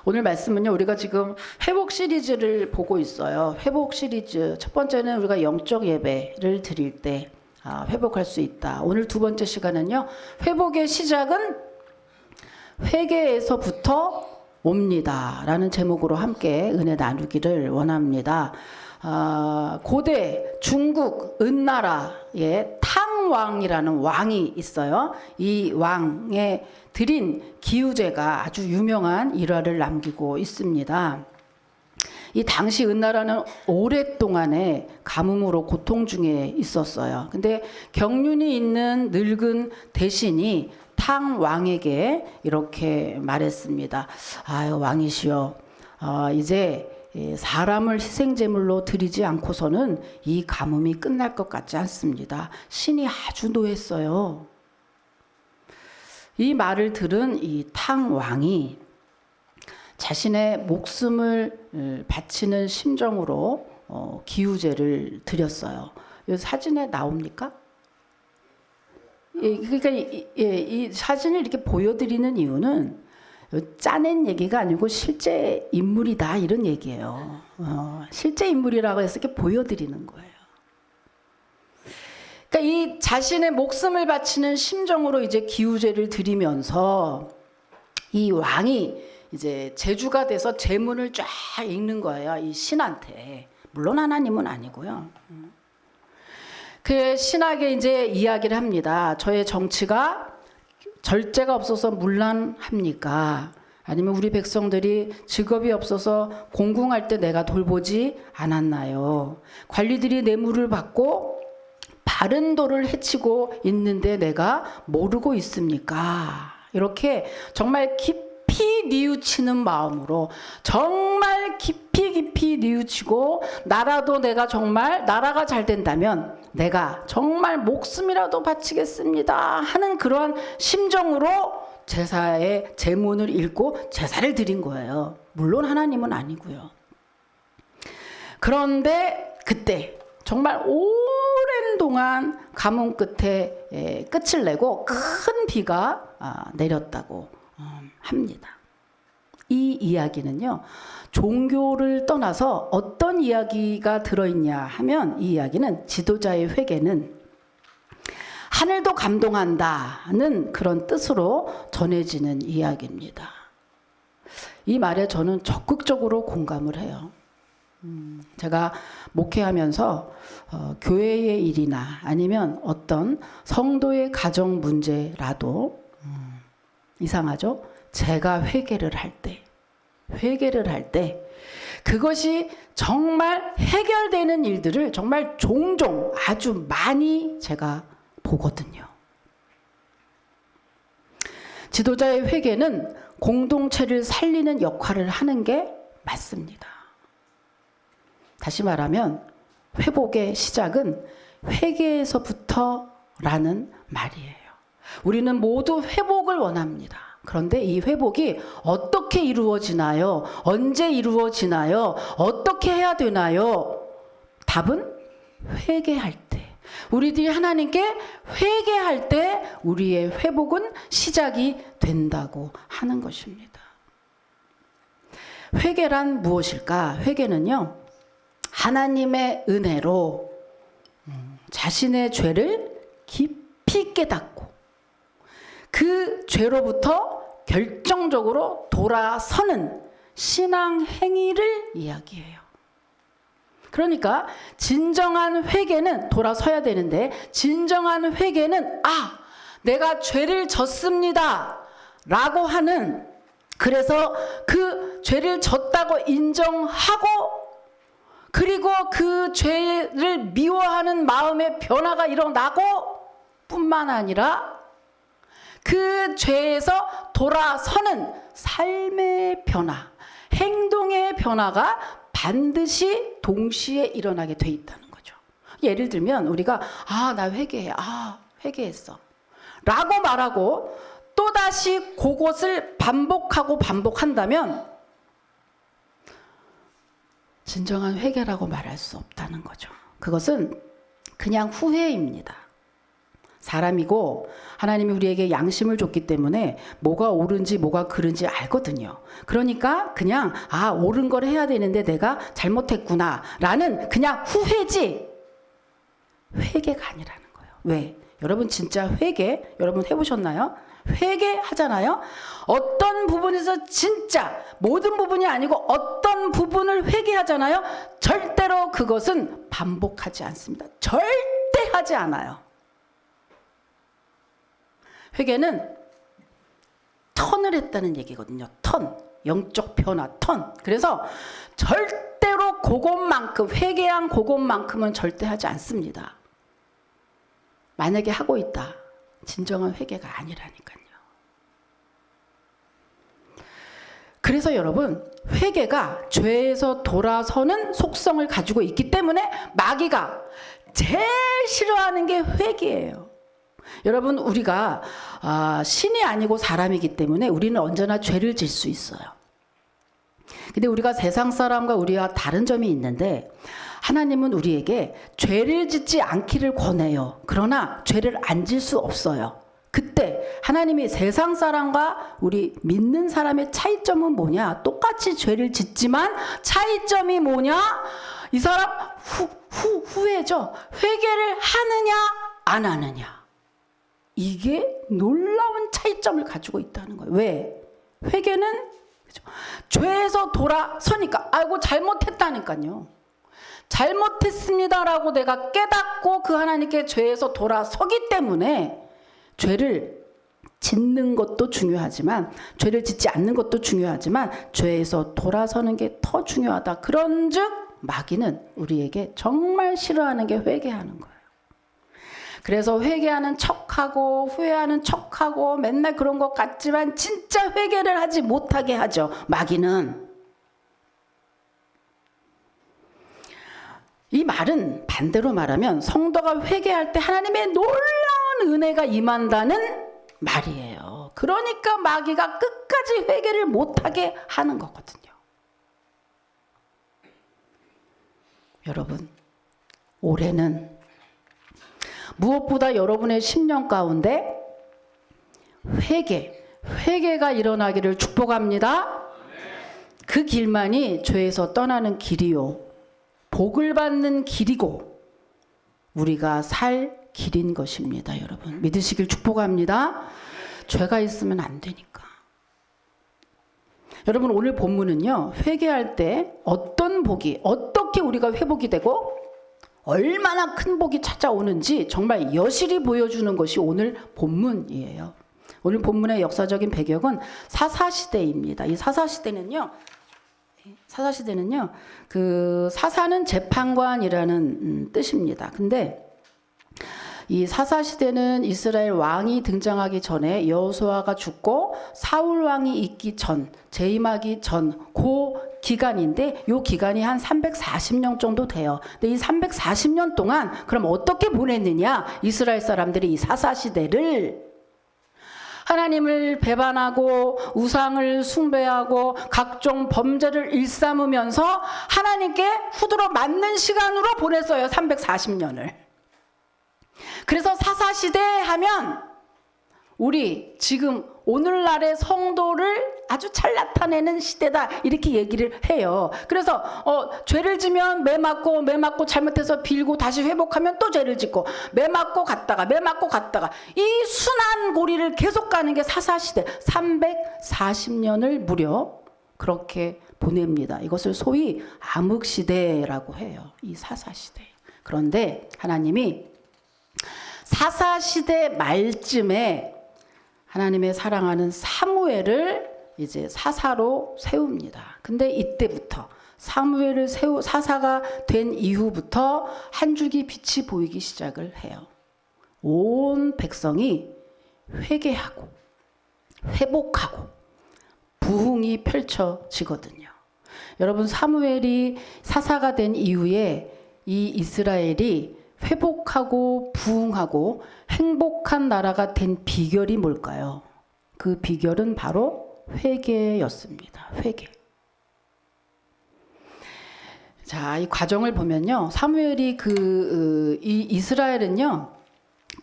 오늘 말씀은요, 우리가 지금 회복 시리즈를 보고 있어요. 회복 시리즈. 첫 번째는 우리가 영적 예배를 드릴 때 회복할 수 있다. 오늘 두 번째 시간은요, 회복의 시작은 회개에서부터 옵니다. 라는 제목으로 함께 은혜 나누기를 원합니다. 고대 중국 은나라에 탕왕이라는 왕이 있어요. 이 왕에 드린 기우제가 아주 유명한 일화를 남기고 있습니다. 이 당시 은나라는 오랫동안의 가뭄으로 고통 중에 있었어요. 근데 경륜이 있는 늙은 대신이 탕 왕에게 이렇게 말했습니다. 아유, 왕이시여, 이제 사람을 희생제물로 드리지 않고서는 이 가뭄이 끝날 것 같지 않습니다. 신이 아주 노했어요. 이 말을 들은 이 탕 왕이 자신의 목숨을 바치는 심정으로 기우제를 드렸어요. 이 사진에 나옵니까? 그러니까 이 사진을 이렇게 보여드리는 이유는 짜낸 얘기가 아니고 실제 인물이다 이런 얘기예요. 실제 인물이라고 해서 이렇게 보여드리는 거예요. 그러니까 이 자신의 목숨을 바치는 심정으로 이제 기우제를 드리면서 이 왕이 이제 제주가 돼서 제문을 쫙 읽는 거예요. 이 신한테. 물론 하나님은 아니고요. 그 신에게 이제 이야기를 합니다. 저의 정치가 절제가 없어서 문란합니까? 아니면 우리 백성들이 직업이 없어서 공궁할 때 내가 돌보지 않았나요? 관리들이 뇌물을 받고 바른 도를 해치고 있는데 내가 모르고 있습니까? 이렇게 정말 깊이 뉘우치는 마음으로 정말 깊이 뉘우치고 나라도 내가 정말 나라가 잘 된다면 내가 정말 목숨이라도 바치겠습니다 하는 그러한 심정으로 제사의 제문을 읽고 제사를 드린 거예요. 물론 하나님은 아니고요. 그런데 그때 정말 오랜 동안 가뭄 끝에 끝을 내고 큰 비가 내렸다고 합니다. 이 이야기는요, 종교를 떠나서 어떤 이야기가 들어있냐 하면 이 이야기는 지도자의 회개는 하늘도 감동한다는 그런 뜻으로 전해지는 이야기입니다. 이 말에 저는 적극적으로 공감을 해요. 제가 목회하면서 교회의 일이나 아니면 어떤 성도의 가정 문제라도 이상하죠? 제가 회개를 할 때 그것이 정말 해결되는 일들을 정말 종종 아주 많이 제가 보거든요. 지도자의 회개는 공동체를 살리는 역할을 하는 게 맞습니다. 다시 말하면 회복의 시작은 회개에서부터라는 말이에요. 우리는 모두 회복을 원합니다. 그런데 이 회복이 어떻게 이루어지나요? 언제 이루어지나요? 어떻게 해야 되나요? 답은 회개할 때. 우리들이 하나님께 회개할 때 우리의 회복은 시작이 된다고 하는 것입니다. 회개란 무엇일까? 회개는요, 하나님의 은혜로 자신의 죄를 깊이 깨닫고 그 죄로부터 결정적으로 돌아서는 신앙 행위를 이야기해요. 그러니까 진정한 회개는 돌아서야 되는데, 진정한 회개는 내가 죄를 졌습니다 라고 하는, 그래서 그 죄를 졌다고 인정하고 그리고 그 죄를 미워하는 마음의 변화가 일어나고 뿐만 아니라 그 죄에서 돌아서는 삶의 변화, 행동의 변화가 반드시 동시에 일어나게 돼 있다는 거죠. 예를 들면 우리가 나 회개해, 회개했어 라고 말하고 또다시 그것을 반복한다면 진정한 회개라고 말할 수 없다는 거죠. 그것은 그냥 후회입니다. 사람이고 하나님이 우리에게 양심을 줬기 때문에 뭐가 옳은지 뭐가 그른지 알거든요. 그러니까 그냥 옳은 걸 해야 되는데 내가 잘못했구나 라는 그냥 후회지 회개가 아니라는 거예요. 왜? 여러분 진짜 회개 여러분 해보셨나요? 회개하잖아요. 어떤 부분에서 진짜 모든 부분이 아니고 어떤 부분을 회개하잖아요. 절대로 그것은 반복하지 않습니다. 절대 하지 않아요. 회개는 턴을 했다는 얘기거든요. 턴. 영적 변화, 턴. 그래서 절대로 그것만큼, 회개한 그것만큼은 절대 하지 않습니다. 만약에 하고 있다. 진정한 회개가 아니라니까요. 그래서 여러분, 회개가 죄에서 돌아서는 속성을 가지고 있기 때문에 마귀가 제일 싫어하는 게 회개예요. 여러분, 우리가 신이 아니고 사람이기 때문에 우리는 언제나 죄를 질 수 있어요. 근데 우리가 세상 사람과 우리와 다른 점이 있는데 하나님은 우리에게 죄를 짓지 않기를 권해요. 그러나 죄를 안 질 수 없어요. 그때 하나님이 세상 사람과 우리 믿는 사람의 차이점은 뭐냐? 똑같이 죄를 짓지만 차이점이 뭐냐? 이 사람 후회죠. 회개를 하느냐 안 하느냐. 이게 놀라운 차이점을 가지고 있다는 거예요. 왜? 회개는 죄에서 돌아서니까 아이고 잘못했다니까요. 잘못했습니다라고 내가 깨닫고 그 하나님께 죄에서 돌아서기 때문에 죄를 짓는 것도 중요하지만 죄를 짓지 않는 것도 중요하지만 죄에서 돌아서는 게 더 중요하다. 그런즉 마귀는 우리에게 정말 싫어하는 게 회개하는 거예요. 그래서 회개하는 척하고 후회하는 척하고 맨날 그런 것 같지만 진짜 회개를 하지 못하게 하죠. 마귀는. 이 말은 반대로 말하면 성도가 회개할 때 하나님의 놀라운 은혜가 임한다는 말이에요. 그러니까 마귀가 끝까지 회개를 못하게 하는 거거든요. 여러분, 올해는 무엇보다 여러분의 10년 가운데 회개가 일어나기를 축복합니다. 그 길만이 죄에서 떠나는 길이요. 복을 받는 길이고 우리가 살 길인 것입니다. 여러분 믿으시길 축복합니다. 죄가 있으면 안 되니까. 여러분 오늘 본문은요. 회개할 때 어떤 복이 어떻게 우리가 회복이 되고 얼마나 큰 복이 찾아오는지 정말 여실히 보여주는 것이 오늘 본문이에요. 오늘 본문의 역사적인 배경은 사사시대입니다. 이 사사시대는요. 그 사사는 재판관이라는 뜻입니다. 근데 이 사사시대는 이스라엘 왕이 등장하기 전에 여호수아가 죽고 사울 왕이 있기 전, 재임하기 전 그 기간인데 이 기간이 한 340년 정도 돼요. 근데 이 340년 동안 그럼 어떻게 보냈느냐? 이스라엘 사람들이 이 사사시대를 하나님을 배반하고 우상을 숭배하고 각종 범죄를 일삼으면서 하나님께 후드러 맞는 시간으로 보냈어요. 340년을. 그래서 사사시대 하면 우리 지금 오늘날의 성도를 아주 잘 나타내는 시대다 이렇게 얘기를 해요. 그래서 죄를 지면 매 맞고 잘못해서 빌고 다시 회복하면 또 죄를 짓고 매 맞고 갔다가 이 순환 고리를 계속 가는 게 사사시대 340년을 무려 그렇게 보냅니다. 이것을 소위 암흑시대라고 해요. 이 사사시대. 그런데 하나님이 사사시대 말쯤에 하나님의 사랑하는 사무엘을 이제 사사로 세웁니다. 근데 이때부터 사무엘을 사사가 된 이후부터 한 줄기 빛이 보이기 시작을 해요. 온 백성이 회개하고 회복하고 부흥이 펼쳐지거든요. 여러분 사무엘이 사사가 된 이후에 이 이스라엘이 회복하고 부흥하고 행복한 나라가 된 비결이 뭘까요? 그 비결은 바로 회개였습니다. 회개. 자, 이 과정을 보면요. 사무엘이 이 이스라엘은요.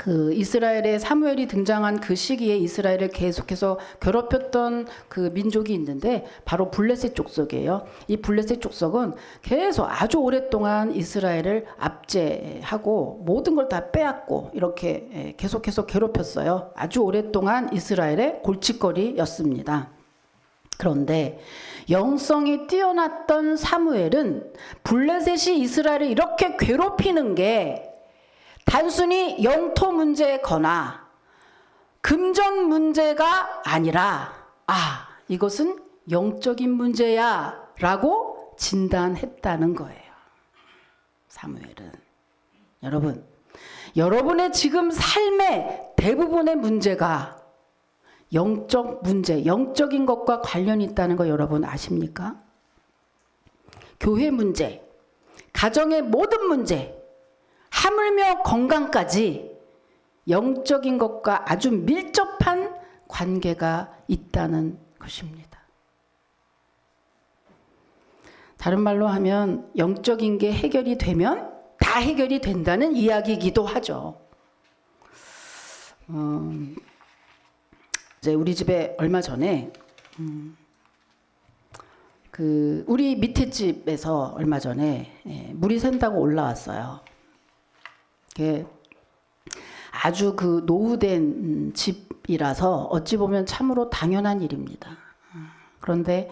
그 이스라엘에 사무엘이 등장한 그 시기에 이스라엘을 계속해서 괴롭혔던 그 민족이 있는데 바로 블레셋 족속이에요. 이 블레셋 족속은 계속 아주 오랫동안 이스라엘을 압제하고 모든 걸 다 빼앗고 이렇게 계속해서 괴롭혔어요. 아주 오랫동안 이스라엘의 골칫거리였습니다. 그런데 영성이 뛰어났던 사무엘은 블레셋이 이스라엘을 이렇게 괴롭히는 게 단순히 영토 문제거나 금전 문제가 아니라 이것은 영적인 문제야 라고 진단했다는 거예요. 사무엘은. 여러분, 여러분의 지금 삶의 대부분의 문제가 영적 문제, 영적인 것과 관련이 있다는 거 여러분 아십니까? 교회 문제, 가정의 모든 문제, 하물며 건강까지 영적인 것과 아주 밀접한 관계가 있다는 것입니다. 다른 말로 하면 영적인 게 해결이 되면 다 해결이 된다는 이야기이기도 하죠. 이제 우리 집에 얼마 전에 그 우리 밑에 집에서 얼마 전에 물이 샌다고 올라왔어요. 아주 그 노후된 집이라서 어찌 보면 참으로 당연한 일입니다. 그런데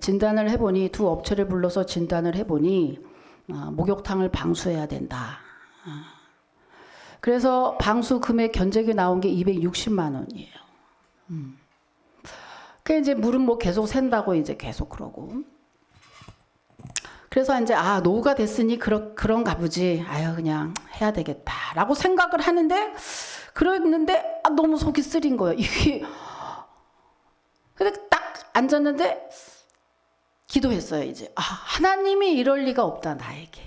진단을 해보니 두 업체를 불러서 진단을 해보니 목욕탕을 방수해야 된다. 그래서 방수 금액 견적이 나온 게 260만 원이에요. 그 이제 물은 뭐 계속 샌다고 이제 계속 그러고. 그래서 이제 노후가 됐으니 그런가 보지. 그냥 해야 되겠다라고 생각을 하는데 그랬는데 너무 속이 쓰린 거예요. 이게 근데 딱 앉았는데 기도했어요. 이제 하나님이 이럴 리가 없다 나에게.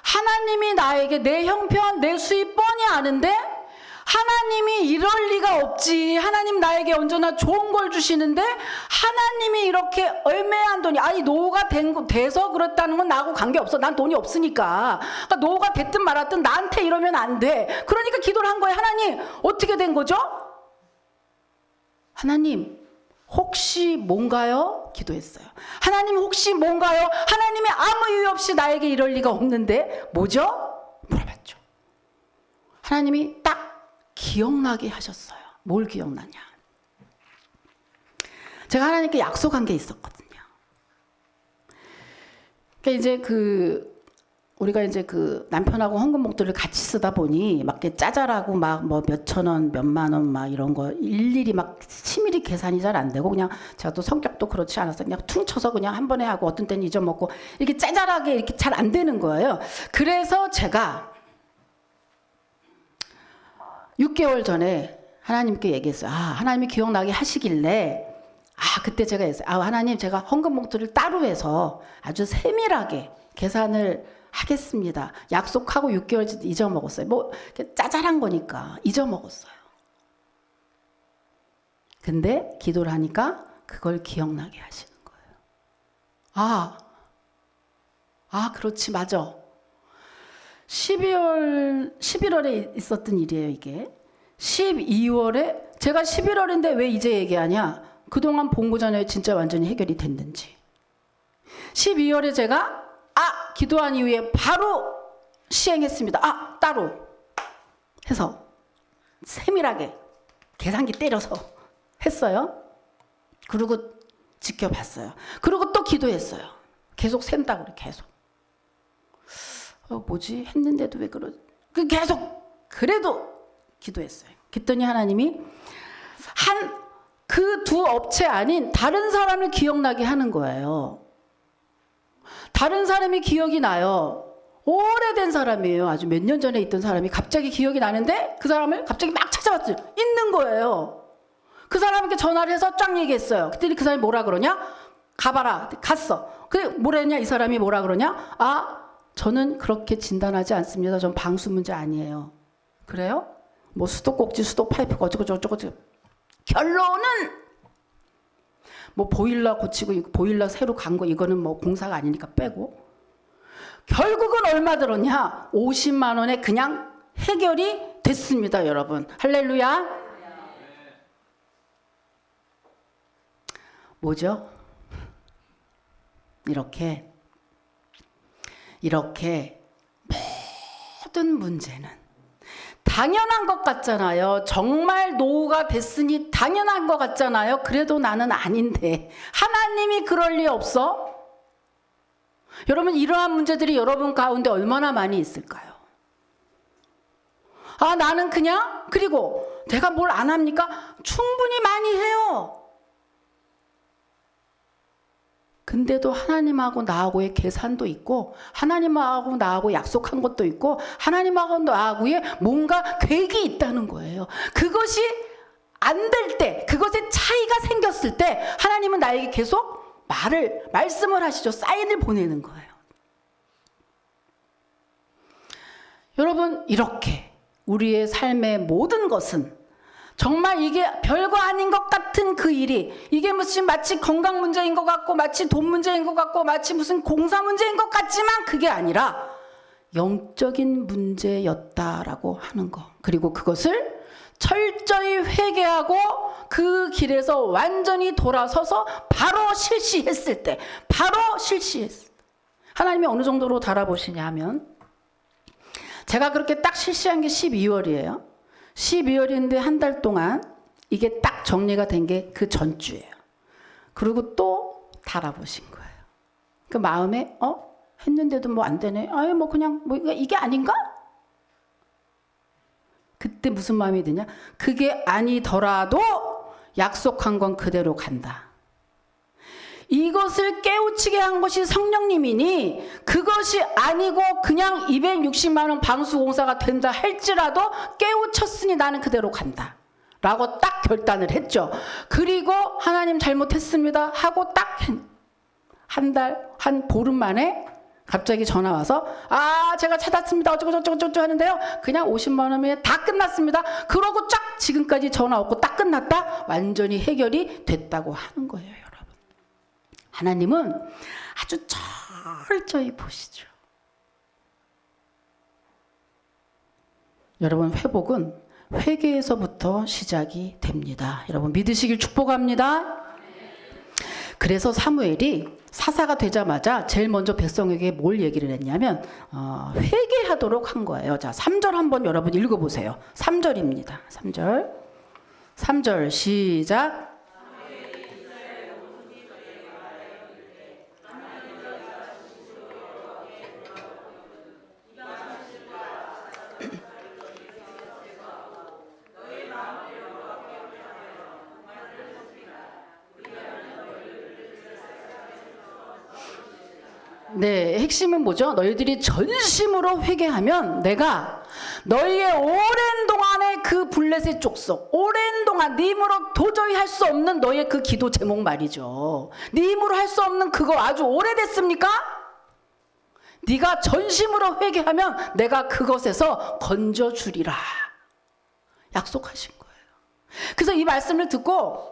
하나님이 나에게 내 형편, 내 수입 뻔히 아는데 하나님이 이럴 리가 없지. 하나님 나에게 언제나 좋은 걸 주시는데 하나님이 이렇게 애매한 돈이 노후가 돼서 그렇다는 건 나하고 관계없어. 난 돈이 없으니까. 그러니까 노후가 됐든 말았든 나한테 이러면 안 돼. 그러니까 기도를 한 거예요. 하나님 어떻게 된 거죠? 하나님 혹시 뭔가요? 기도했어요. 하나님 혹시 뭔가요? 하나님이 아무 이유 없이 나에게 이럴 리가 없는데 뭐죠? 물어봤죠. 하나님이 딱 기억나게 하셨어요. 뭘 기억나냐? 제가 하나님께 약속한 게 있었거든요. 그러니까 이제 우리가 이제 남편하고 헌금 목돈을 같이 쓰다 보니 막 짜잘하고 막 뭐 몇천 원, 몇만 원 막 이런 거 일일이 막 치밀히 계산이 잘 안 되고 그냥 제가 또 성격도 그렇지 않아서 그냥 퉁쳐서 그냥 한 번에 하고 어떤 때는 잊어먹고 이렇게 짜잘하게 이렇게 잘 안 되는 거예요. 그래서 제가 6개월 전에 하나님께 얘기했어요. 하나님이 기억나게 하시길래 그때 제가 했어요. 하나님 제가 헌금 목돈을 따로 해서 아주 세밀하게 계산을 하겠습니다. 약속하고 6개월 잊어먹었어요. 뭐 짜잘한 거니까 잊어먹었어요. 근데 기도를 하니까 그걸 기억나게 하시는 거예요. 그렇지 맞아. 11월에 있었던 일이에요, 이게. 12월에 제가 11월인데 왜 이제 얘기하냐? 그동안 본고잖아요. 진짜 완전히 해결이 됐는지. 12월에 제가 기도한 이후에 바로 시행했습니다. 따로 해서 세밀하게 계산기 때려서 했어요. 그리고 지켜봤어요. 그리고 또 기도했어요. 계속 샌다고 그래, 계속. 뭐지? 했는데도 왜 그러지? 계속 그래도 기도했어요. 그랬더니 하나님이 그 두 업체 아닌 다른 사람을 기억나게 하는 거예요. 다른 사람이 기억이 나요. 오래된 사람이에요. 아주 몇 년 전에 있던 사람이 갑자기 기억이 나는데 그 사람을 갑자기 막 찾아봤어요. 있는 거예요. 그 사람에게 전화를 해서 쫙 얘기했어요. 그랬더니 그 사람이 뭐라 그러냐? 가봐라. 갔어. 그래 뭐랬냐? 이 사람이 뭐라 그러냐? 저는 그렇게 진단하지 않습니다. 전 방수 문제 아니에요. 그래요? 뭐 수도꼭지, 수도 파이프가 어쩌고 결론은 뭐 보일러 고치고 보일러 새로 간 거 이거는 뭐 공사가 아니니까 빼고 결국은 얼마 들었냐? 50만 원에 그냥 해결이 됐습니다, 여러분. 할렐루야. 뭐죠? 이렇게 모든 문제는 당연한 것 같잖아요. 정말 노후가 됐으니 당연한 것 같잖아요. 그래도 나는 아닌데 하나님이 그럴 리 없어? 여러분, 이러한 문제들이 여러분 가운데 얼마나 많이 있을까요? 아, 나는 그냥, 그리고 내가 뭘 안 합니까? 충분히 많이 해요. 근데도 하나님하고 나하고의 계산도 있고, 하나님하고 나하고 약속한 것도 있고, 하나님하고 나하고의 뭔가 계획이 있다는 거예요. 그것이 안 될 때, 그것에 차이가 생겼을 때 하나님은 나에게 계속 말씀을 하시죠. 사인을 보내는 거예요. 여러분, 이렇게 우리의 삶의 모든 것은 정말 이게 별거 아닌 것 같은 그 일이, 이게 마치 건강 문제인 것 같고, 마치 돈 문제인 것 같고, 마치 무슨 공사 문제인 것 같지만 그게 아니라 영적인 문제였다라고 하는 거. 그리고 그것을 철저히 회개하고 그 길에서 완전히 돌아서서 바로 실시했을 때, 하나님이 어느 정도로 달아보시냐 하면, 제가 그렇게 딱 실시한 게 12월이에요. 12월인데 한 달 동안 이게 딱 정리가 된 게 그 전주예요. 그리고 또 달아보신 거예요. 그 마음에 했는데도 뭐 안 되네. 아유 뭐 그냥 뭐 이게 아닌가? 그때 무슨 마음이 드냐? 그게 아니더라도 약속한 건 그대로 간다. 이것을 깨우치게 한 것이 성령님이니 그것이 아니고 그냥 260만 원 방수공사가 된다 할지라도 깨우쳤으니 나는 그대로 간다 라고 딱 결단을 했죠. 그리고 하나님 잘못했습니다 하고 딱 한 보름 만에 갑자기 전화 와서 제가 찾았습니다 어쩌고 하는데요, 그냥 50만 원에 다 끝났습니다. 그러고 쫙 지금까지 전화 없고 딱 끝났다, 완전히 해결이 됐다고 하는 거예요. 여러분, 하나님은 아주 철저히 보시죠. 여러분, 회복은 회개에서부터 시작이 됩니다. 여러분 믿으시길 축복합니다. 그래서 사무엘이 사사가 되자마자 제일 먼저 백성에게 뭘 얘기를 했냐면 회개하도록 한 거예요. 자, 3절 한번 여러분 읽어보세요. 3절입니다. 3절 시작. 네, 핵심은 뭐죠? 너희들이 전심으로 회개하면 내가 너희의 오랜 동안의 그 블레셋 족속, 오랜 동안 네 힘으로 도저히 할 수 없는 너의 그 기도 제목 말이죠. 네 힘으로 할 수 없는 그거 아주 오래됐습니까? 네가 전심으로 회개하면 내가 그것에서 건져주리라 약속하신 거예요. 그래서 이 말씀을 듣고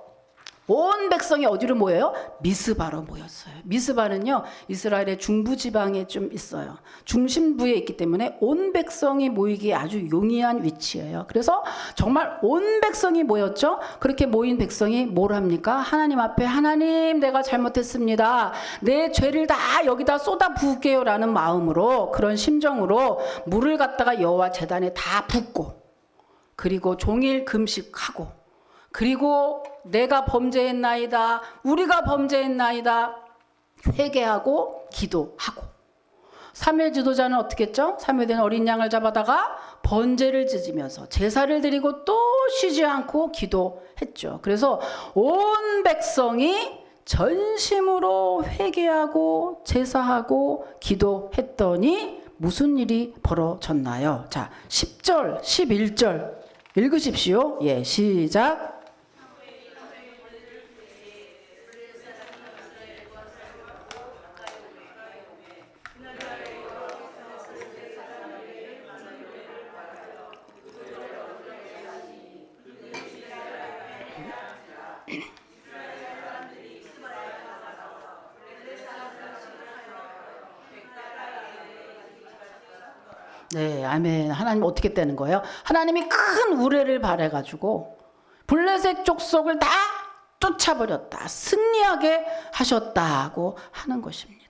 온 백성이 어디로 모여요? 미스바로 모였어요. 미스바는요, 이스라엘의 중부지방에 좀 있어요. 중심부에 있기 때문에 온 백성이 모이기에 아주 용이한 위치예요. 그래서 정말 온 백성이 모였죠. 그렇게 모인 백성이 뭘 합니까? 하나님 앞에, 하나님 내가 잘못했습니다. 내 죄를 다 여기다 쏟아 부을게요 라는 마음으로, 그런 심정으로 물을 갖다가 여호와 제단에 다 붓고, 그리고 종일 금식하고, 그리고 내가 범죄했나이다, 우리가 범죄했나이다 회개하고 기도하고. 사무엘 지도자는 어떻게 했죠? 사무엘은 어린 양을 잡아다가 번제를 지으면서 제사를 드리고 또 쉬지 않고 기도했죠. 그래서 온 백성이 전심으로 회개하고 제사하고 기도했더니 무슨 일이 벌어졌나요? 자, 10절 11절 읽으십시오. 예, 시작. 네, 아멘. 하나님 어떻게 되는 거예요? 하나님이 큰 우레를 발해가지고 블레셋 족속을 다 쫓아버렸다. 승리하게 하셨다고 하는 것입니다.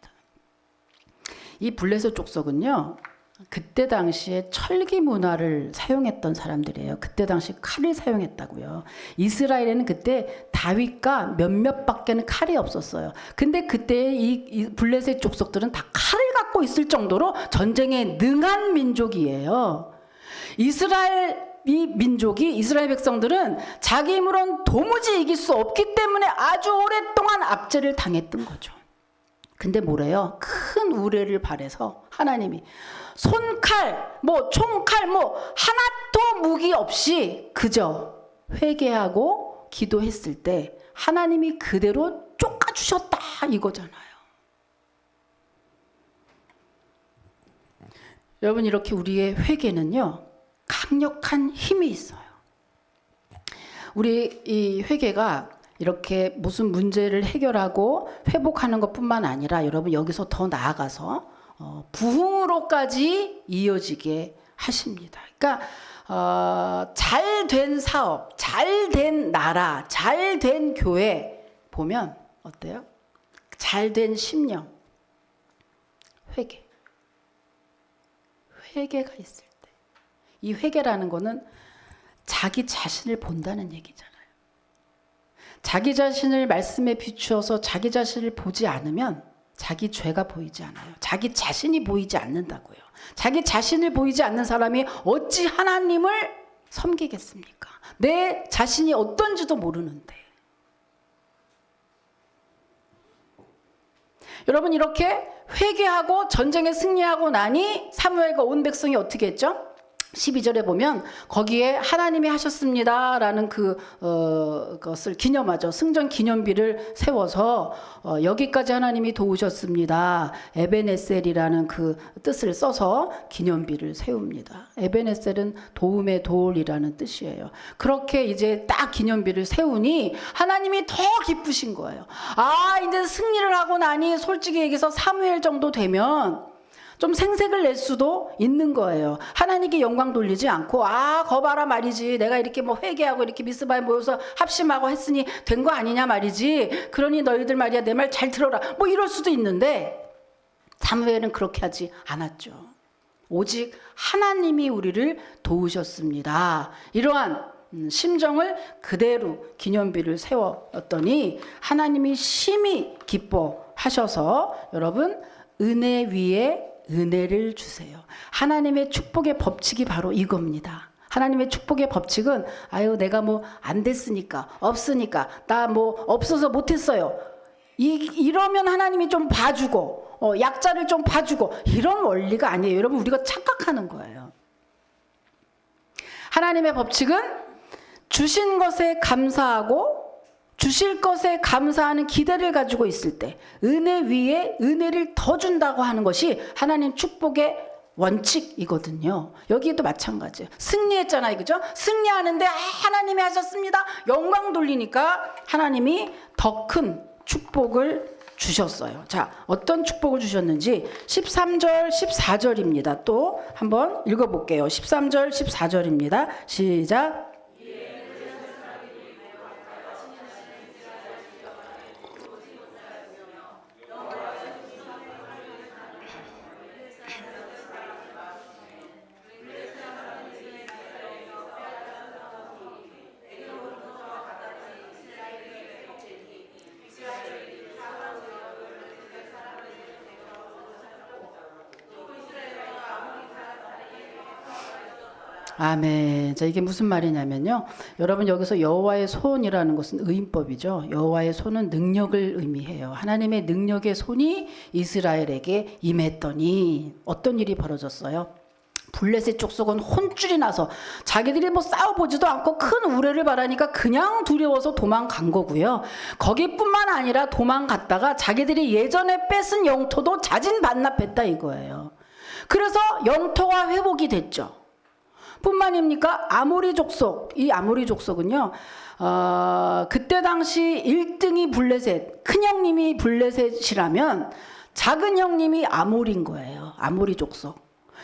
이 블레셋 족속은요, 그때 당시에 철기 문화를 사용했던 사람들이에요. 그때 당시 칼을 사용했다고요. 이스라엘에는 그때 다윗과 몇몇 밖에는 칼이 없었어요. 근데 그때 이 블레셋 족속들은 다 칼을 갖고 있을 정도로 전쟁에 능한 민족이에요. 이스라엘 백성들은 자기 힘으로는 도무지 이길 수 없기 때문에 아주 오랫동안 압제를 당했던 거죠. 근데 뭐래요? 큰 우레를 발해서 하나님이 손칼, 총칼, 하나도 무기 없이 그저 회개하고 기도했을 때 하나님이 그대로 쫓아주셨다 이거잖아요. 여러분, 이렇게 우리의 회개는요, 강력한 힘이 있어요. 우리 이 회개가 이렇게 무슨 문제를 해결하고 회복하는 것뿐만 아니라 여러분 여기서 더 나아가서 부흥으로까지 이어지게 하십니다. 그러니까 잘된 사업, 잘된 나라, 잘된 교회 보면 어때요? 잘된 심령, 회개가 있을 때, 이 회개라는 거는 자기 자신을 본다는 얘기잖아요. 자기 자신을 말씀에 비추어서 자기 자신을 보지 않으면 자기 죄가 보이지 않아요. 자기 자신이 보이지 않는다고요. 자기 자신을 보이지 않는 사람이 어찌 하나님을 섬기겠습니까? 내 자신이 어떤지도 모르는데. 여러분, 이렇게 회개하고 전쟁에 승리하고 나니 사무엘과 온 백성이 어떻게 했죠? 12절에 보면 거기에 하나님이 하셨습니다 라는 그것을 기념하죠. 승전 기념비를 세워서 여기까지 하나님이 도우셨습니다. 에베네셀이라는 그 뜻을 써서 기념비를 세웁니다. 에베네셀은 도움의 돌이라는 뜻이에요. 그렇게 이제 딱 기념비를 세우니 하나님이 더 기쁘신 거예요. 이제 승리를 하고 나니 솔직히 얘기해서 사무엘 정도 되면 좀 생색을 낼 수도 있는 거예요. 하나님께 영광 돌리지 않고 거 봐라 말이지, 내가 이렇게 회개하고 이렇게 미스바에 모여서 합심하고 했으니 된 거 아니냐 말이지, 그러니 너희들 말이야 내 말 잘 들어라, 이럴 수도 있는데 사무엘은 그렇게 하지 않았죠. 오직 하나님이 우리를 도우셨습니다. 이러한 심정을 그대로 기념비를 세웠더니 하나님이 심히 기뻐하셔서 여러분, 은혜 위에 은혜를 주세요. 하나님의 축복의 법칙이 바로 이겁니다. 하나님의 축복의 법칙은 내가 안 됐으니까, 없으니까, 나 없어서 못했어요, 이러면 하나님이 좀 봐주고 약자를 좀 봐주고, 이런 원리가 아니에요. 여러분, 우리가 착각하는 거예요. 하나님의 법칙은 주신 것에 감사하고 주실 것에 감사하는 기대를 가지고 있을 때 은혜 위에 은혜를 더 준다고 하는 것이 하나님 축복의 원칙이거든요. 여기도 마찬가지예요. 승리했잖아요, 그죠? 승리하는데 하나님이 하셨습니다, 영광 돌리니까 하나님이 더 큰 축복을 주셨어요. 자, 어떤 축복을 주셨는지 13절 14절입니다. 또 한번 읽어볼게요. 13절 14절입니다. 시작. 아멘. 자, 이게 무슨 말이냐면요, 여러분, 여기서 여호와의 손이라는 것은 의인법이죠. 여호와의 손은 능력을 의미해요. 하나님의 능력의 손이 이스라엘에게 임했더니 어떤 일이 벌어졌어요? 블레셋 족속은 혼쭐이 나서 자기들이 싸워보지도 않고 큰 우레를 바라니까 그냥 두려워서 도망간 거고요. 거기뿐만 아니라 도망갔다가 자기들이 예전에 뺏은 영토도 자진 반납했다 이거예요. 그래서 영토가 회복이 됐죠. 뿐만입니까? 아모리 족속, 이 아모리 족속은요, 그때 당시 1등이 블레셋, 큰 형님이 블레셋이라면 작은 형님이 아모리인 거예요. 아모리 족속.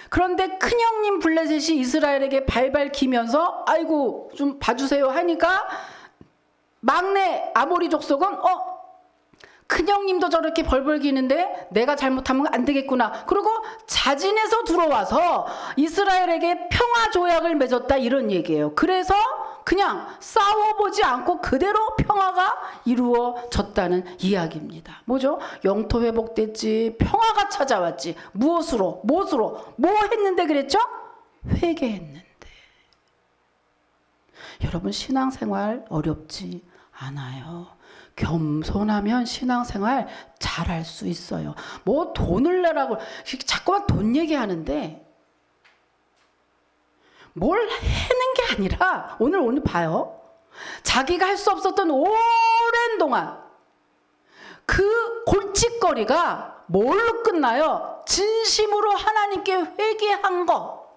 그런데 큰형님 블레셋이 이스라엘에게 발발 기면서 아이고 좀 봐주세요 하니까 막내 아모리 족속은 큰형님도 저렇게 벌벌 기는데 내가 잘못하면 안 되겠구나. 그리고 자진해서 들어와서 이스라엘에게 평화 조약을 맺었다 이런 얘기예요. 그래서 그냥 싸워보지 않고 그대로 평화가 이루어졌다는 이야기입니다. 뭐죠? 영토 회복됐지, 평화가 찾아왔지. 무엇으로? 뭐 했는데 그랬죠? 회개했는데. 여러분 신앙생활 어렵지 않아요. 겸손하면 신앙생활 잘할 수 있어요. 뭐 돈을 내라고 자꾸만 돈 얘기하는데 뭘 해는 게 아니라 오늘 봐요. 자기가 할 수 없었던 오랜 동안 그 골칫거리가 뭘로 끝나요? 진심으로 하나님께 회개한 거.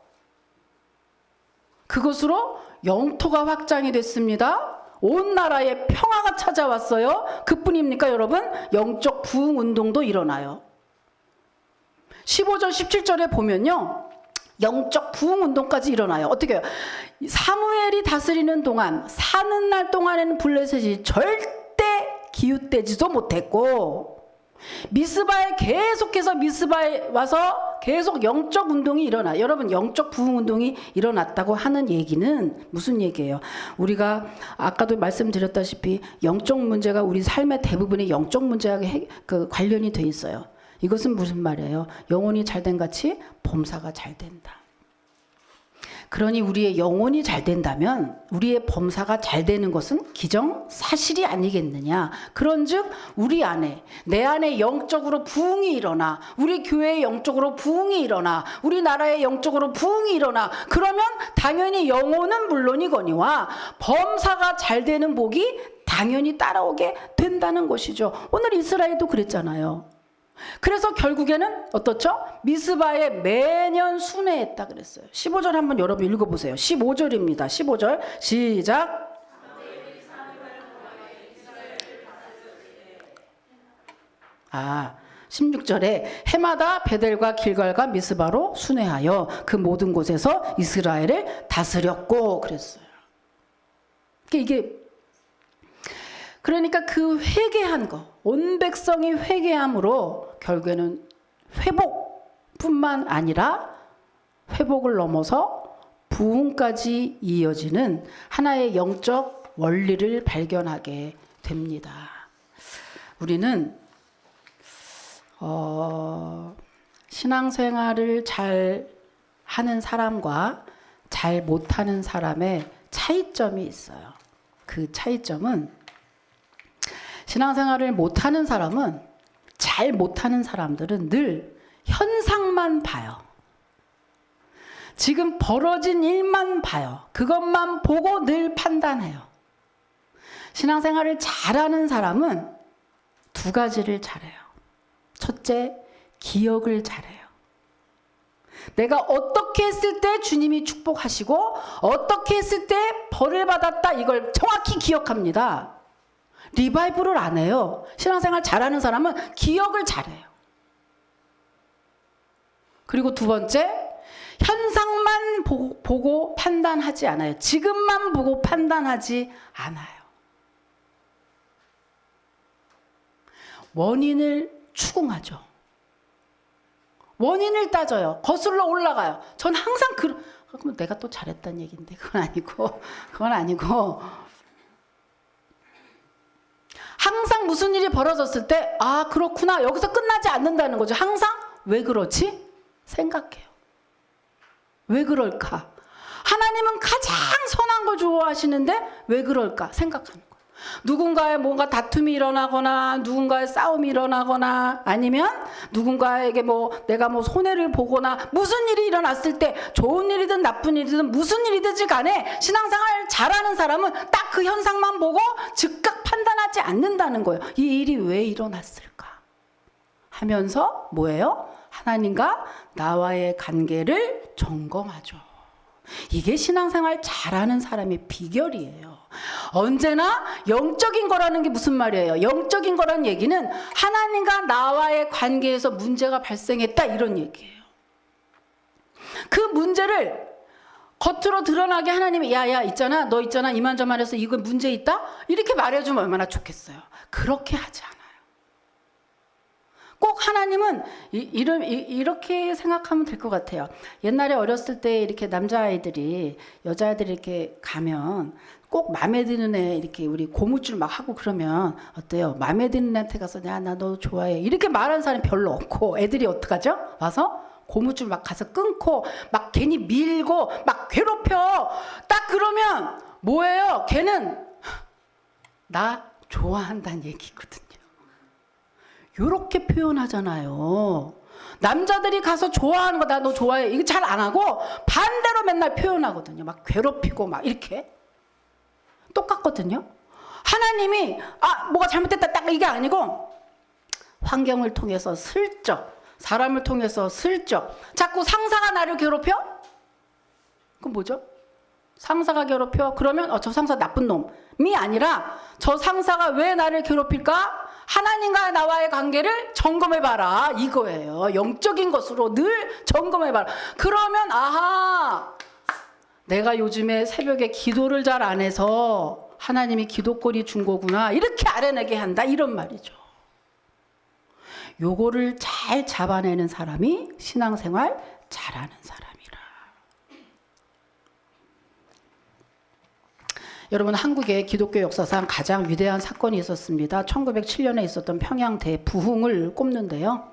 그것으로 영토가 확장이 됐습니다. 온 나라에 평화가 찾아왔어요. 그뿐입니까 여러분? 영적 부흥 운동도 일어나요. 15절 17절에 보면요. 영적 부흥 운동까지 일어나요. 어떻게 해요? 사무엘이 다스리는 동안 사는 날 동안에는 블레셋이 절대 기웃대지도 못했고 미스바에 계속해서 미스바에 와서 계속 영적 운동이 일어나. 여러분 영적 부흥 운동이 일어났다고 하는 얘기는 무슨 얘기예요? 우리가 아까도 말씀드렸다시피 영적 문제가 우리 삶의 대부분의 영적 문제와 관련이 돼 있어요. 이것은 무슨 말이에요? 영혼이 잘된 같이 범사가 잘 된다. 그러니 우리의 영혼이 잘 된다면 우리의 범사가 잘 되는 것은 기정사실이 아니겠느냐. 그런즉 우리 안에 내 안에 영적으로 부흥이 일어나 우리 교회의 영적으로 부흥이 일어나 우리나라의 영적으로 부흥이 일어나 그러면 당연히 영혼은 물론이거니와 범사가 잘 되는 복이 당연히 따라오게 된다는 것이죠. 오늘 이스라엘도 그랬잖아요. 그래서 결국에는 어떻죠? 미스바에 매년 순회했다 그랬어요. 15절 한번 여러분 읽어보세요. 15절입니다. 15절 시작. 16절에 해마다 베델과 길갈과 미스바로 순회하여 그 모든 곳에서 이스라엘을 다스렸고 그랬어요. 그러니까 그 회개한 거, 온 백성이 회개함으로 결국에는 회복뿐만 아니라 회복을 넘어서 부흥까지 이어지는 하나의 영적 원리를 발견하게 됩니다. 우리는 신앙생활을 잘 하는 사람과 잘 못하는 사람의 차이점이 있어요. 그 차이점은 신앙생활을 못하는 사람은 잘 못하는 사람들은 늘 현상만 봐요. 지금 벌어진 일만 봐요. 그것만 보고 늘 판단해요. 신앙생활을 잘하는 사람은 두 가지를 잘해요. 첫째, 기억을 잘해요. 내가 어떻게 했을 때 주님이 축복하시고 어떻게 했을 때 벌을 받았다 이걸 정확히 기억합니다. 리바이브를 안 해요. 신앙생활 잘하는 사람은 기억을 잘해요. 그리고 두 번째, 현상만 보고 판단하지 않아요. 지금만 보고 판단하지 않아요. 원인을 추궁하죠. 원인을 따져요. 거슬러 올라가요. 전 항상 그럼 내가 또 잘했다는 얘기인데 그건 아니고 항상 무슨 일이 벌어졌을 때 그렇구나 여기서 끝나지 않는다는 거죠. 항상 왜 그렇지? 생각해요. 왜 그럴까? 하나님은 가장 선한 걸 좋아하시는데 왜 그럴까? 생각하는 거예요. 누군가의 뭔가 다툼이 일어나거나 누군가의 싸움이 일어나거나 아니면 누군가에게 내가 손해를 보거나 무슨 일이 일어났을 때 좋은 일이든 나쁜 일이든 무슨 일이든지 간에 신앙생활 잘하는 사람은 딱 그 현상만 보고 즉각 판단하지 않는다는 거예요. 이 일이 왜 일어났을까 하면서 뭐예요? 하나님과 나와의 관계를 점검하죠. 이게 신앙생활 잘하는 사람의 비결이에요. 언제나 영적인 거라는 게 무슨 말이에요? 영적인 거란 얘기는 하나님과 나와의 관계에서 문제가 발생했다 이런 얘기예요. 그 문제를 겉으로 드러나게 하나님이 야야 있잖아 너 있잖아 이만저만해서 이거 문제 있다? 이렇게 말해주면 얼마나 좋겠어요. 그렇게 하지 않아요. 꼭 하나님은 이렇게 생각하면 될 것 같아요. 옛날에 어렸을 때 이렇게 남자아이들이 여자아이들이 이렇게 가면 꼭 마음에 드는 애 이렇게 우리 고무줄 막 하고 그러면 어때요? 마음에 드는 애한테 가서 야 나 너 좋아해 이렇게 말하는 사람이 별로 없고 애들이 어떡하죠? 와서 고무줄 막 가서 끊고 막 괜히 밀고 막 괴롭혀. 딱 그러면 뭐예요? 걔는 나 좋아한다는 얘기거든요. 요렇게 표현하잖아요. 남자들이 가서 좋아하는 거 나 너 좋아해 이거 잘 안 하고 반대로 맨날 표현하거든요. 막 괴롭히고 막 이렇게 똑같거든요. 하나님이 뭐가 잘못됐다 딱 이게 아니고 환경을 통해서 슬쩍 사람을 통해서 슬쩍 자꾸 상사가 나를 괴롭혀? 그럼 뭐죠? 상사가 괴롭혀? 그러면 저 상사 나쁜 놈이 아니라 저 상사가 왜 나를 괴롭힐까? 하나님과 나와의 관계를 점검해봐라 이거예요. 영적인 것으로 늘 점검해봐라. 그러면 아하 내가 요즘에 새벽에 기도를 잘 안 해서 하나님이 기도거리 준 거구나 이렇게 알아내게 한다 이런 말이죠. 요거를 잘 잡아내는 사람이 신앙생활 잘하는 사람이라. 여러분 한국의 기독교 역사상 가장 위대한 사건이 있었습니다. 1907년에 있었던 평양 대부흥을 꼽는데요.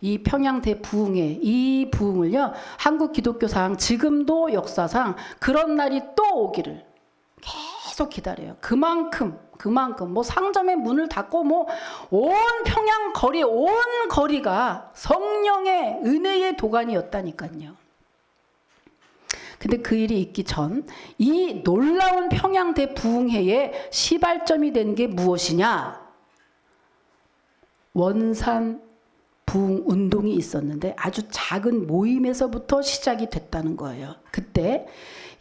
이 평양 대부흥의 이 부흥을요 한국 기독교상 지금도 역사상 그런 날이 또 오기를 계속 기다려요. 그만큼 뭐 상점의 문을 닫고 뭐 온 평양 거리 온 거리가 성령의 은혜의 도가니였다니까요. 근데 그 일이 있기 전 이 놀라운 평양 대부흥회의 시발점이 된 게 무엇이냐? 원산 부흥 운동이 있었는데 아주 작은 모임에서부터 시작이 됐다는 거예요. 그때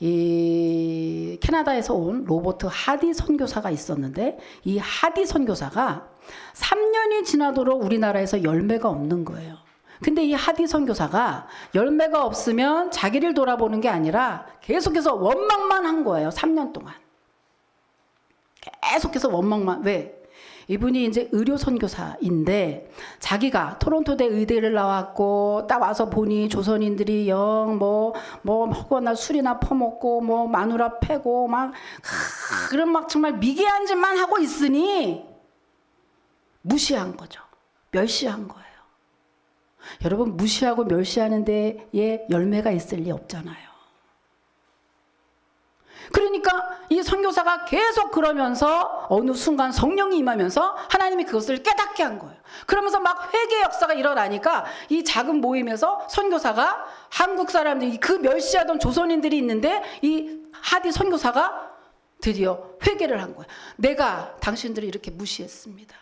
이 캐나다에서 온 로버트 하디 선교사가 있었는데 이 하디 선교사가 3년이 지나도록 우리나라에서 열매가 없는 거예요. 근데 이 하디 선교사가 열매가 없으면 자기를 돌아보는 게 아니라 계속해서 원망만 한 거예요. 3년 동안. 계속해서 원망만. 왜? 이분이 이제 의료 선교사인데 자기가 토론토대 의대를 나왔고 딱 와서 보니 조선인들이 뭐 허거나 술이나 퍼먹고 뭐 마누라 패고 막 그런 막 정말 미개한 짓만 하고 있으니 무시한 거죠. 멸시한 거예요. 여러분 무시하고 멸시하는 데에 열매가 있을 리 없잖아요. 그러니까 이 선교사가 계속 그러면서 어느 순간 성령이 임하면서 하나님이 그것을 깨닫게 한 거예요. 그러면서 막 회개 역사가 일어나니까 이 작은 모임에서 선교사가 한국 사람들이 그 멸시하던 조선인들이 있는데 이 하디 선교사가 드디어 회개를 한 거예요. 내가 당신들을 이렇게 무시했습니다.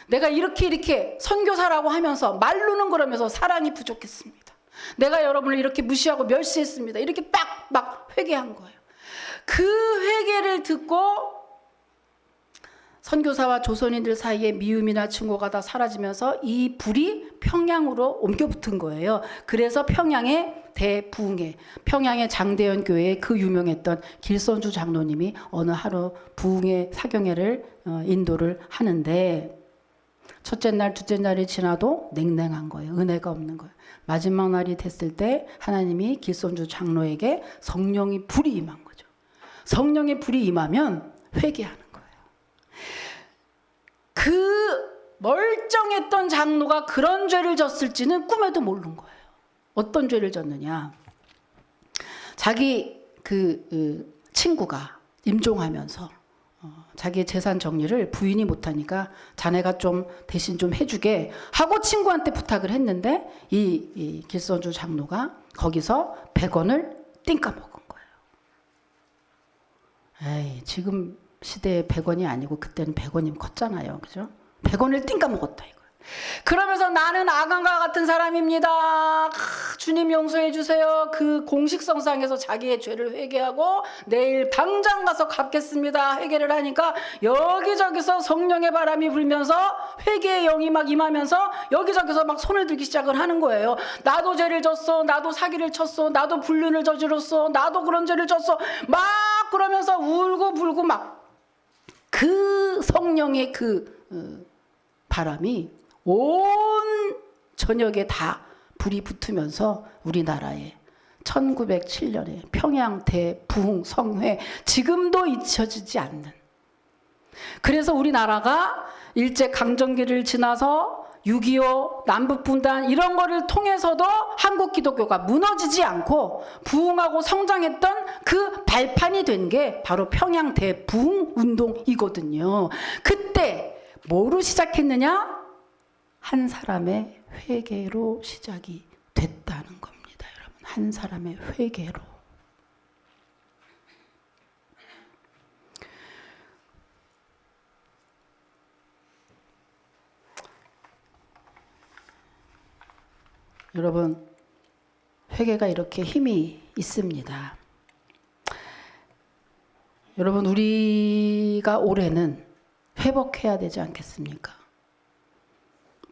내가 이렇게 선교사라고 하면서 말로는 그러면서 사랑이 부족했습니다. 내가 여러분을 이렇게 무시하고 멸시했습니다. 이렇게 막 회개한 거예요. 그 회개를 듣고 선교사와 조선인들 사이에 미움이나 증오가 다 사라지면서 이 불이 평양으로 옮겨 붙은 거예요. 그래서 평양의 대부흥회, 평양의 장대현 교회에 그 유명했던 길선주 장로님이 어느 하루 부흥회 사경회를 인도를 하는데 첫째 날, 둘째 날이 지나도 냉랭한 거예요. 은혜가 없는 거예요. 마지막 날이 됐을 때 하나님이 길선주 장로에게 성령의 불이 임한 거죠. 성령의 불이 임하면 회개하는 거예요. 그 멀쩡했던 장로가 그런 죄를 졌을지는 꿈에도 모르는 거예요. 어떤 죄를 졌느냐. 자기 친구가 임종하면서 자기의 재산 정리를 부인이 못하니까 자네가 좀 대신 좀 해주게 하고 친구한테 부탁을 했는데 이 길선주 장로가 거기서 100원을 띵까 먹은 거예요. 에이, 지금 시대에 100원이 아니고 그때는 100원이면 컸잖아요. 그죠? 100원을 띵까 먹었다 이거예요. 그러면서 나는 아간과 같은 사람입니다. 주님 용서해 주세요. 그 공식성상에서 자기의 죄를 회개하고 내일 당장 가서 갚겠습니다. 회개를 하니까 여기저기서 성령의 바람이 불면서 회개의 영이 막 임하면서 여기저기서 막 손을 들기 시작을 하는 거예요. 나도 죄를 졌어. 나도 사기를 쳤어. 나도 불륜을 저질렀어. 나도 그런 죄를 졌어. 막 그러면서 울고 불고 막 그 성령의 그 바람이 온 전역에 다 불이 붙으면서 우리나라에 1907년에 평양 대부흥 성회 지금도 잊혀지지 않는, 그래서 우리나라가 일제강점기를 지나서 6.25 남북분단 이런 거를 통해서도 한국 기독교가 무너지지 않고 부흥하고 성장했던 그 발판이 된 게 바로 평양 대부흥 운동이거든요. 그때 뭐로 시작했느냐? 한 사람의 회개로 시작이 됐다는 겁니다. 여러분, 한 사람의 회개로. 여러분, 회개가 이렇게 힘이 있습니다. 여러분, 우리가 올해는 회복해야 되지 않겠습니까?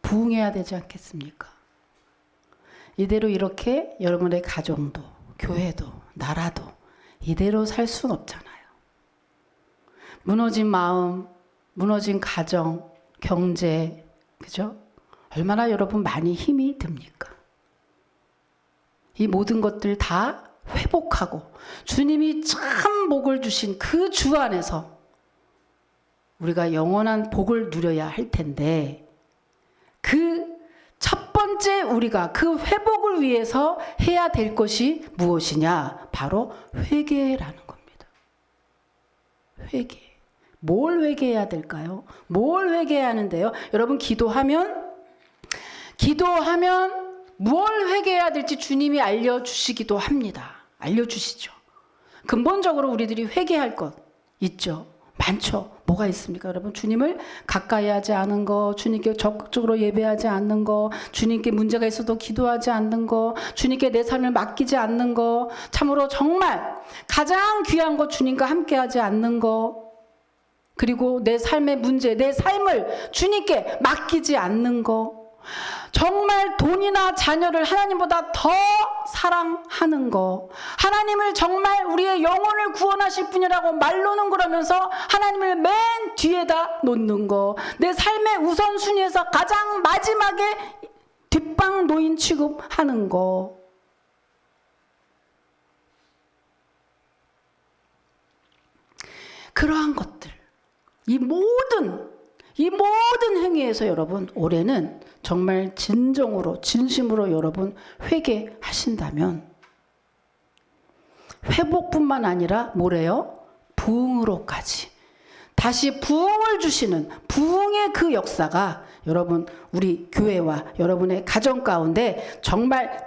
부흥해야 되지 않겠습니까? 이대로 이렇게 여러분의 가정도, 교회도, 나라도 이대로 살 수는 없잖아요. 무너진 마음, 무너진 가정, 경제, 그죠? 얼마나 여러분 많이 힘이 듭니까? 이 모든 것들 다 회복하고 주님이 참 복을 주신 그 주 안에서 우리가 영원한 복을 누려야 할 텐데, 그 첫 번째 우리가 그 회복을 위해서 해야 될 것이 무엇이냐? 바로 회개라는 겁니다. 회개. 뭘 회개해야 될까요? 뭘 회개해야 하는데요? 여러분, 기도하면 뭘 회개해야 될지 주님이 알려주시기도 합니다. 알려주시죠. 근본적으로 우리들이 회개할 것 있죠. 많죠. 뭐가 있습니까? 여러분, 주님을 가까이 하지 않은 거, 주님께 적극적으로 예배하지 않는 거, 주님께 문제가 있어도 기도하지 않는 거, 주님께 내 삶을 맡기지 않는 거, 참으로 정말 가장 귀한 거 주님과 함께 하지 않는 거, 그리고 내 삶의 문제, 내 삶을 주님께 맡기지 않는 거, 정말 돈이나 자녀를 하나님보다 더 사랑하는 거, 하나님을 정말 우리의 영혼을 구원하실 분이라고 말로는 그러면서 하나님을 맨 뒤에다 놓는 거, 내 삶의 우선순위에서 가장 마지막에 뒷방 노인 취급하는 거, 그러한 것들, 이 모든 행위에서 여러분, 올해는 정말 진정으로 진심으로 여러분 회개하신다면 회복뿐만 아니라 뭐래요? 부흥으로까지 다시 부흥을 주시는 부흥의 그 역사가 여러분 우리 교회와 여러분의 가정 가운데 정말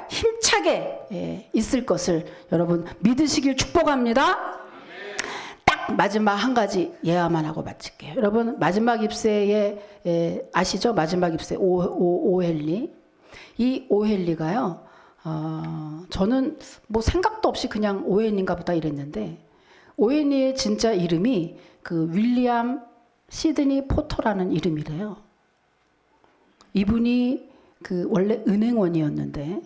힘차게 있을 것을 여러분 믿으시길 축복합니다. 마지막 한 가지 예화만 하고 마칠게요. 여러분, 마지막 입새에 아시죠? 마지막 입새 오헬리. 이 오헬리가요. 저는 뭐 생각도 없이 그냥 오헬리인가 보다 이랬는데, 오헬리의 진짜 이름이 그 윌리엄 시드니 포터라는 이름이래요. 이분이 그 원래 은행원이었는데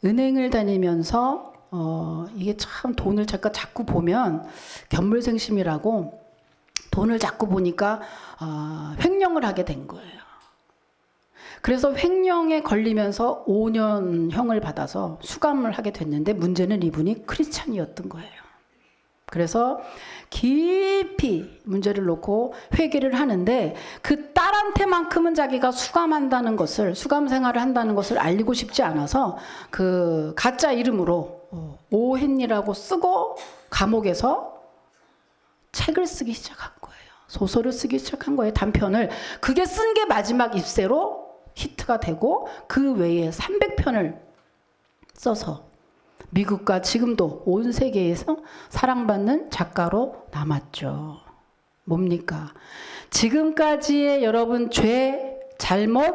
은행을 다니면서 이게 참 돈을 제가 자꾸 보면 견물생심이라고 돈을 자꾸 보니까 횡령을 하게 된 거예요. 그래서 횡령에 걸리면서 5년형을 받아서 수감을 하게 됐는데 문제는 이분이 크리스찬이었던 거예요. 그래서 깊이 문제를 놓고 회개를 하는데 그 딸한테만큼은 자기가 수감한다는 것을, 수감 생활을 한다는 것을 알리고 싶지 않아서 그 가짜 이름으로 오헨리라고 쓰고 감옥에서 책을 쓰기 시작한 거예요. 소설을 쓰기 시작한 거예요. 단편을. 그게 쓴 게 마지막 입새로 히트가 되고 그 외에 300편을 써서 미국과 지금도 온 세계에서 사랑받는 작가로 남았죠. 뭡니까? 지금까지의 여러분 죄, 잘못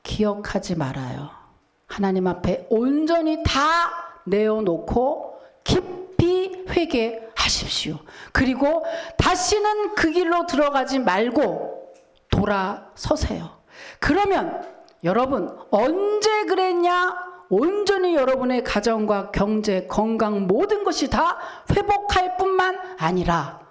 기억하지 말아요. 하나님 앞에 온전히 다 내어놓고 깊이 회개하십시오. 그리고 다시는 그 길로 들어가지 말고 돌아서세요. 그러면 여러분 언제 그랬냐? 온전히 여러분의 가정과 경제, 건강 모든 것이 다 회복할 뿐만 아니라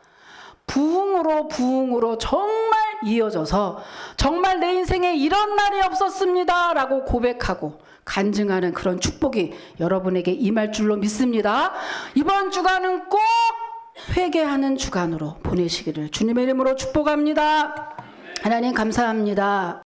부흥으로 정말 이어져서 정말 내 인생에 이런 날이 없었습니다 라고 고백하고 간증하는 그런 축복이 여러분에게 임할 줄로 믿습니다. 이번 주간은 꼭 회개하는 주간으로 보내시기를 주님의 이름으로 축복합니다. 하나님 감사합니다.